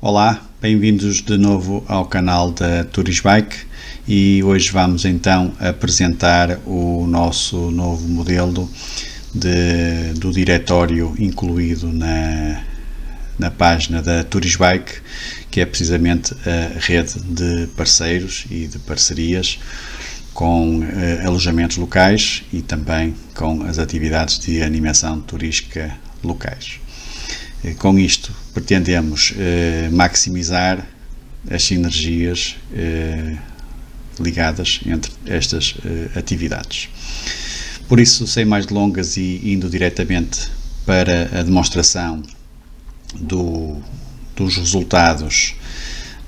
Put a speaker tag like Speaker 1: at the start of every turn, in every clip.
Speaker 1: Olá, bem-vindos de novo ao canal da Turisbike e hoje vamos então apresentar o nosso novo modelo do diretório incluído na página da Turisbike, que é precisamente a rede de parceiros e de parcerias com alojamentos locais e também com as atividades de animação turística locais. Com isto pretendemos maximizar as sinergias ligadas entre estas atividades. Por isso, sem mais delongas e indo diretamente para a demonstração dos resultados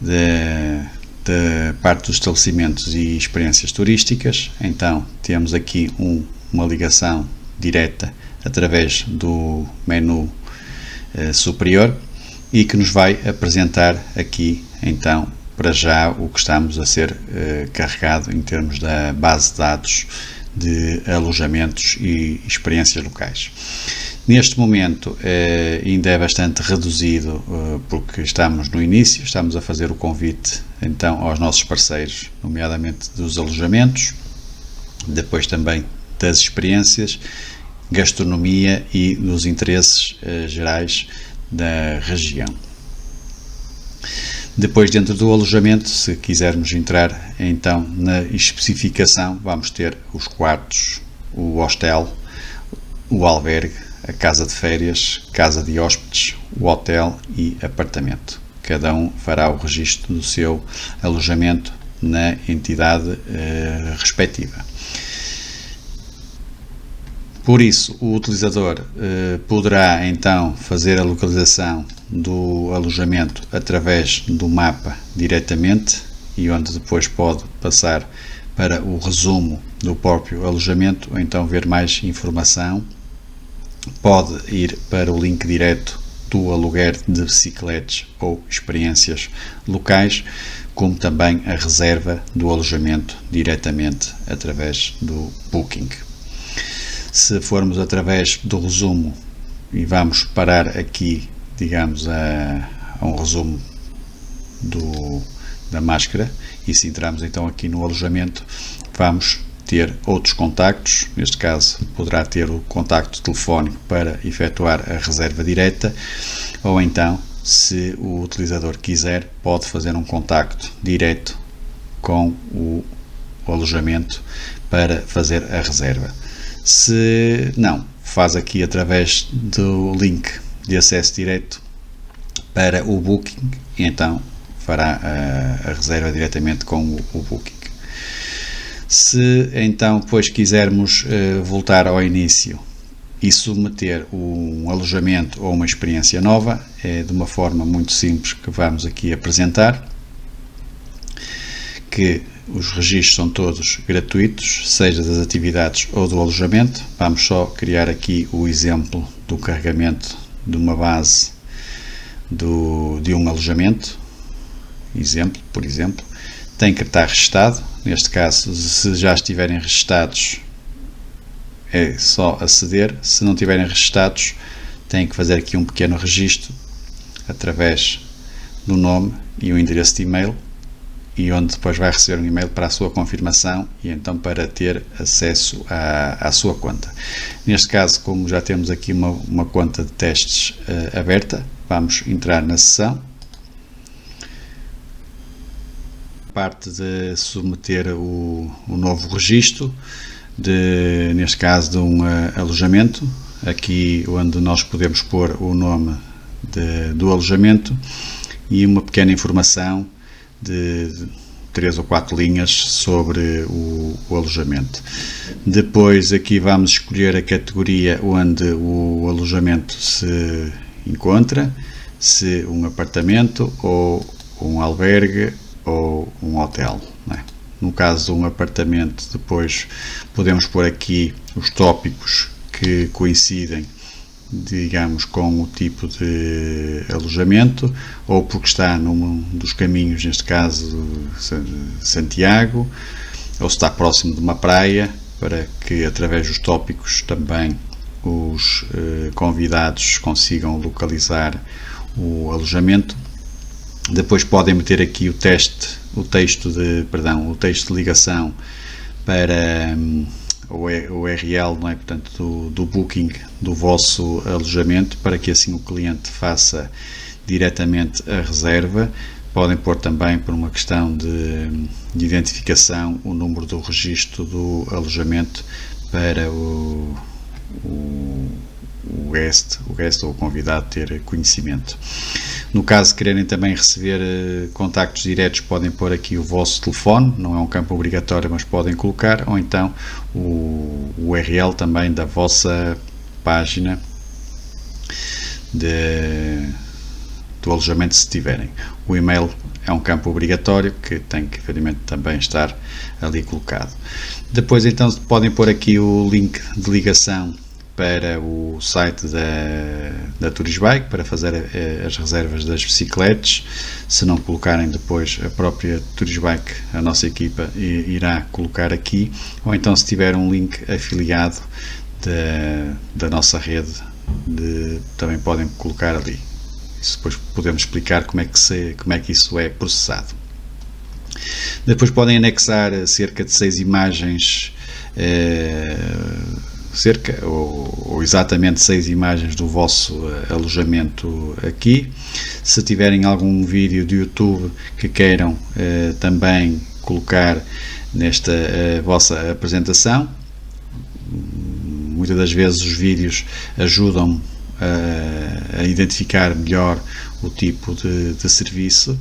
Speaker 1: da parte dos estabelecimentos e experiências turísticas, então temos aqui uma ligação direta através do menu superior e que nos vai apresentar aqui então para já o que estamos a ser carregado em termos da base de dados de alojamentos e experiências locais. Neste momento ainda é bastante reduzido porque estamos no início, estamos a fazer o convite então aos nossos parceiros, nomeadamente dos alojamentos, depois também das experiências, gastronomia e dos interesses gerais da região. Depois, dentro do alojamento, se quisermos entrar então na especificação, vamos ter os quartos, o hostel, o albergue, a casa de férias, casa de hóspedes, o hotel e apartamento. Cada um fará o registro do seu alojamento na entidade respectiva. Por isso, o utilizador poderá então fazer a localização do alojamento através do mapa diretamente e onde depois pode passar para o resumo do próprio alojamento ou então ver mais informação. Pode ir para o link direto do aluguer de bicicletas ou experiências locais, como também a reserva do alojamento diretamente através do Booking. Se formos através do resumo e vamos parar aqui, digamos, a um resumo da máscara, e se entrarmos então aqui no alojamento, vamos ter outros contactos. Neste caso poderá ter o contacto telefónico para efetuar a reserva direta, ou então, se o utilizador quiser, pode fazer um contacto direto com o alojamento para fazer a reserva. Se não, faz aqui através do link de acesso direto para o Booking e então fará a reserva diretamente com o Booking. Se então depois quisermos voltar ao início e submeter um alojamento ou uma experiência nova, é de uma forma muito simples que vamos aqui apresentar, que os registros são todos gratuitos, seja das atividades ou do alojamento. Vamos só criar aqui o exemplo do carregamento de uma base de um alojamento. Por exemplo, tem que estar registado. Neste caso, se já estiverem registados, é só aceder. Se não estiverem registados, tem que fazer aqui um pequeno registro através do nome e o endereço de e-mail, e onde depois vai receber um e-mail para a sua confirmação e então para ter acesso à sua conta. Neste caso, como já temos aqui uma conta de testes aberta, vamos entrar na sessão. Parte de submeter o novo registro, neste caso de um alojamento, aqui onde nós podemos pôr o nome do alojamento e uma pequena informação de 3 ou 4 linhas sobre o alojamento. Depois aqui vamos escolher a categoria onde o alojamento se encontra, se um apartamento ou um albergue ou um hotel, não é? No caso de um apartamento, depois podemos pôr aqui os tópicos que coincidem, digamos, com o tipo de alojamento, ou porque está num dos caminhos, neste caso Santiago, ou se está próximo de uma praia, para que através dos tópicos também os convidados consigam localizar o alojamento. Depois podem meter aqui o texto de ligação para o URL, não é? Portanto, do booking do vosso alojamento, para que assim o cliente faça diretamente a reserva. Podem pôr também, por uma questão de identificação, o número do registro do alojamento para o guest ou o convidado ter conhecimento. No caso de quererem também receber contactos diretos, podem pôr aqui o vosso telefone, não é um campo obrigatório, mas podem colocar, ou então o URL também da vossa página do alojamento, se tiverem. O e-mail é um campo obrigatório que tem que, evidentemente, também estar ali colocado. Depois, então, podem pôr aqui o link de ligação para o site da Turisbike para fazer as reservas das bicicletas. Se não colocarem, depois a própria Turisbike, a nossa equipa, irá colocar aqui, ou então se tiver um link afiliado da nossa rede, também podem colocar ali. Isso depois podemos explicar como é que isso é processado. Depois podem anexar cerca de 6 imagens, ou exatamente 6 imagens do vosso alojamento aqui. Se tiverem algum vídeo do YouTube que queiram também colocar nesta vossa apresentação, muitas das vezes os vídeos ajudam a identificar melhor o tipo de serviço,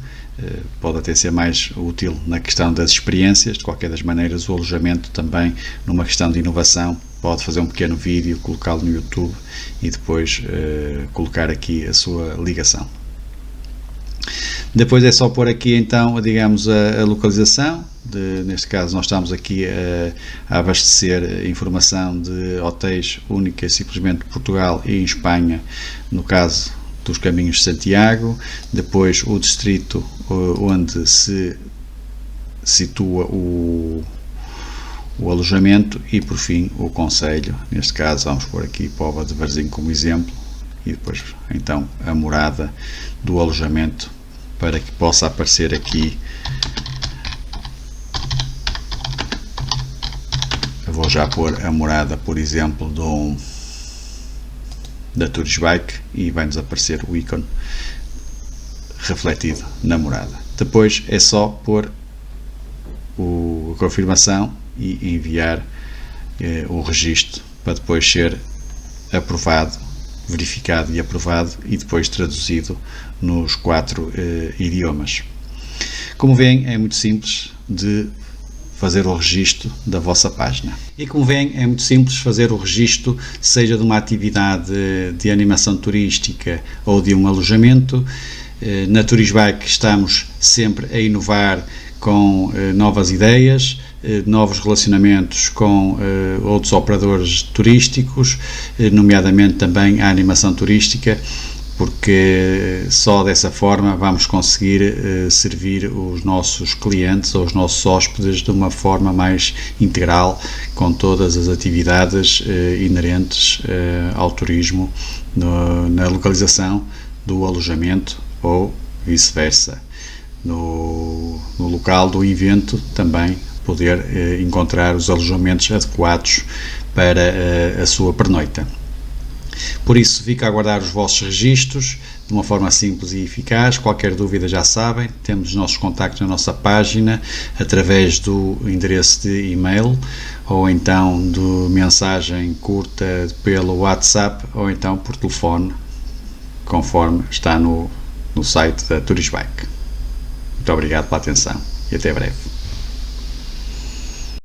Speaker 1: pode até ser mais útil na questão das experiências. De qualquer das maneiras, o alojamento também, numa questão de inovação, pode fazer um pequeno vídeo, colocá-lo no YouTube e depois colocar aqui a sua ligação. Depois é só pôr aqui, então, digamos, a localização. Neste caso, nós estamos aqui a abastecer informação de hotéis única e simplesmente Portugal e em Espanha, no caso dos Caminhos de Santiago. Depois o distrito onde se situa o alojamento e, por fim, o concelho. Neste caso, vamos pôr aqui Póvoa de Varzim como exemplo, e depois, então, a morada do alojamento, para que possa aparecer aqui. Eu vou já pôr a morada, por exemplo, da Turisbike, e vai-nos aparecer o ícone refletido na morada. Depois é só pôr a confirmação e enviar o registro, para depois ser aprovado, verificado e aprovado, e depois traduzido nos 4 idiomas. Como veem, é muito simples de fazer o registro da vossa página. E como veem, é muito simples fazer o registro, seja de uma atividade de animação turística ou de um alojamento. Na Turisbike estamos sempre a inovar com novas ideias, novos relacionamentos com outros operadores turísticos, nomeadamente também a animação turística, porque só dessa forma vamos conseguir servir os nossos clientes ou os nossos hóspedes de uma forma mais integral, com todas as atividades inerentes ao turismo na localização do alojamento ou vice-versa. No local do evento também poder encontrar os alojamentos adequados para a sua pernoita. Por isso, fica a aguardar os vossos registros de uma forma simples e eficaz. Qualquer dúvida, já sabem, temos os nossos contactos na nossa página, através do endereço de e-mail, ou então de mensagem curta pelo WhatsApp, ou então por telefone, conforme está no site da Turisbike. Muito obrigado pela atenção e até breve.